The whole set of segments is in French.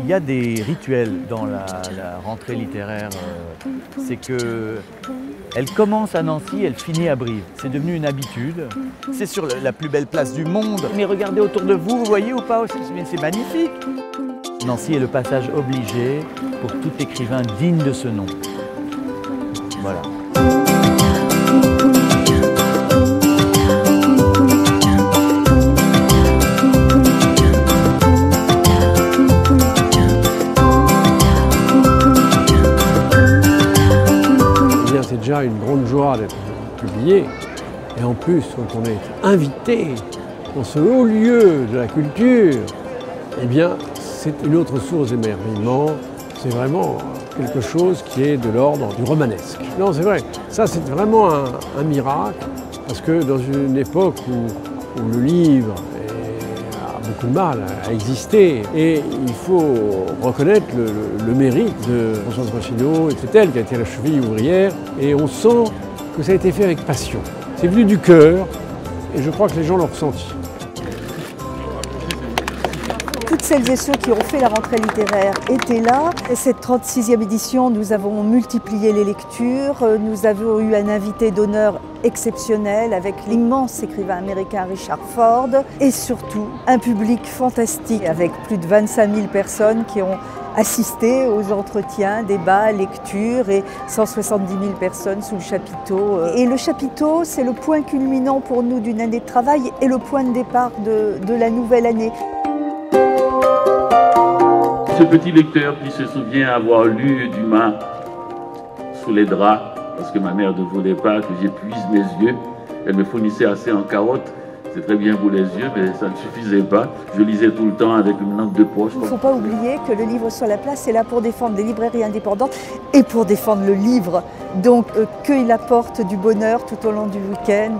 Il y a des rituels dans la rentrée littéraire. C'est que elle commence à Nancy, elle finit à Brive. C'est devenu une habitude. C'est sur la plus belle place du monde. Mais regardez autour de vous, vous voyez ou pas? C'est magnifique. Nancy est le passage obligé pour tout écrivain digne de ce nom. Voilà. C'est déjà une grande joie d'être publié. Et en plus, quand on est invité dans ce haut lieu de la culture, eh bien, c'est une autre source d'émerveillement. C'est vraiment quelque chose qui est de l'ordre du romanesque. Non, c'est vrai, ça c'est vraiment un miracle, parce que dans une époque où le livre a beaucoup de mal à exister, et il faut reconnaître le mérite de Françoise Rochineau, c'est elle qui a été la cheville ouvrière, et on sent que ça a été fait avec passion. C'est venu du cœur, et je crois que les gens l'ont ressenti. Toutes celles et ceux qui ont fait la rentrée littéraire étaient là. Et cette 36e édition, nous avons multiplié les lectures. Nous avons eu un invité d'honneur exceptionnel avec l'immense écrivain américain Richard Ford. Et surtout, un public fantastique avec plus de 25 000 personnes qui ont assisté aux entretiens, débats, lectures et 170 000 personnes sous le chapiteau. Et le chapiteau, c'est le point culminant pour nous d'une année de travail et le point de départ de la nouvelle année. Ce petit lecteur qui se souvient avoir lu Dumas sous les draps, parce que ma mère ne voulait pas que j'épuise mes yeux, elle me fournissait assez en carottes, c'est très bien pour les yeux, mais ça ne suffisait pas. Je lisais tout le temps avec une lampe de poche. Il ne faut pas oublier que le livre sur la place est là pour défendre les librairies indépendantes et pour défendre le livre. Donc qu'il apporte du bonheur tout au long du week-end,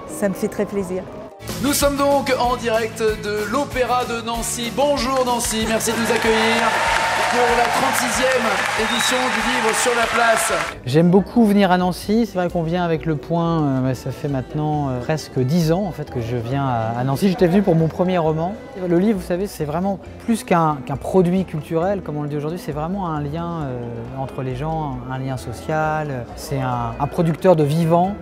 ça me fait très plaisir. Nous sommes donc en direct de l'Opéra de Nancy. Bonjour Nancy, merci de nous accueillir pour la 36e édition du livre sur la place. J'aime beaucoup venir à Nancy, c'est vrai qu'on vient avec Le Point, ça fait maintenant presque 10 ans en fait que je viens à Nancy. J'étais venu pour mon premier roman. Le livre, vous savez, c'est vraiment plus qu'un produit culturel, comme on le dit aujourd'hui, c'est vraiment un lien entre les gens, un lien social, c'est un producteur de vivant.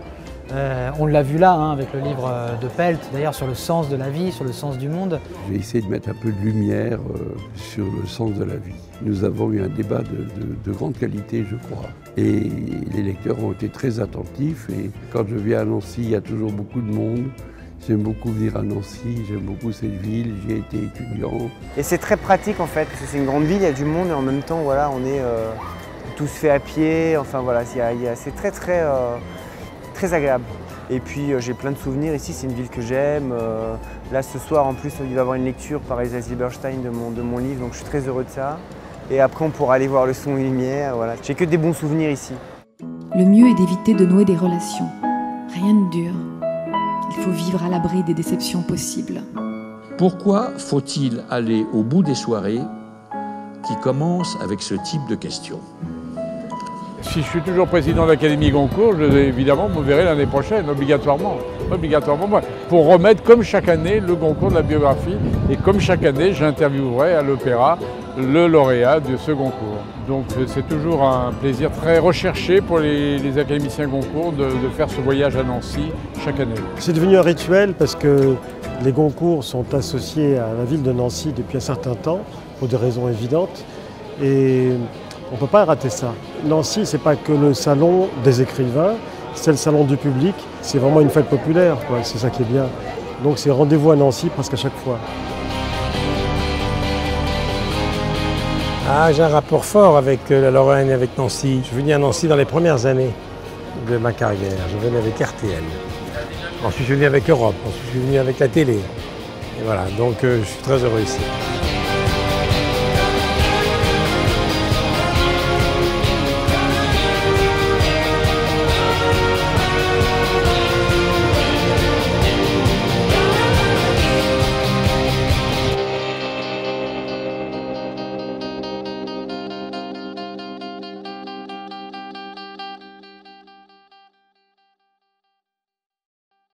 On l'a vu là avec le livre de Pelt, d'ailleurs sur le sens de la vie, sur le sens du monde. J'ai essayé de mettre un peu de lumière sur le sens de la vie. Nous avons eu un débat de grande qualité, je crois. Et les lecteurs ont été très attentifs. Et quand je viens à Nancy, il y a toujours beaucoup de monde. J'aime beaucoup venir à Nancy, j'aime beaucoup cette ville, j'y ai été étudiant. Et c'est très pratique en fait, parce que c'est une grande ville, il y a du monde et en même temps, voilà, on est tous fait à pied. Enfin voilà, c'est très agréable. Et puis j'ai plein de souvenirs ici, c'est une ville que j'aime. Là ce soir en plus il va y avoir une lecture par Elsa Zilberstein de mon livre, donc je suis très heureux de ça. Et après on pourra aller voir le son et lumière, voilà. J'ai que des bons souvenirs ici. Le mieux est d'éviter de nouer des relations. Rien ne dure. Il faut vivre à l'abri des déceptions possibles. Pourquoi faut-il aller au bout des soirées qui commencent avec ce type de questions ? Si je suis toujours président de l'Académie Goncourt, évidemment, vous me verrez l'année prochaine, obligatoirement. Pour remettre, comme chaque année, le Goncourt de la biographie. Et comme chaque année, j'interviewerai à l'Opéra le lauréat de ce Goncourt. Donc c'est toujours un plaisir très recherché pour les académiciens Goncourt de faire ce voyage à Nancy chaque année. C'est devenu un rituel parce que les Goncourt sont associés à la ville de Nancy depuis un certain temps, pour des raisons évidentes. Et on ne peut pas rater ça. Nancy, ce n'est pas que le salon des écrivains, c'est le salon du public. C'est vraiment une fête populaire, quoi. C'est ça qui est bien. Donc c'est rendez-vous à Nancy presque à chaque fois. J'ai un rapport fort avec la Lorraine et avec Nancy. Je suis venu à Nancy dans les premières années de ma carrière. Je venais avec RTL. Ensuite je suis venu avec Europe. Ensuite je suis venu avec la télé. Et voilà, donc je suis très heureux ici.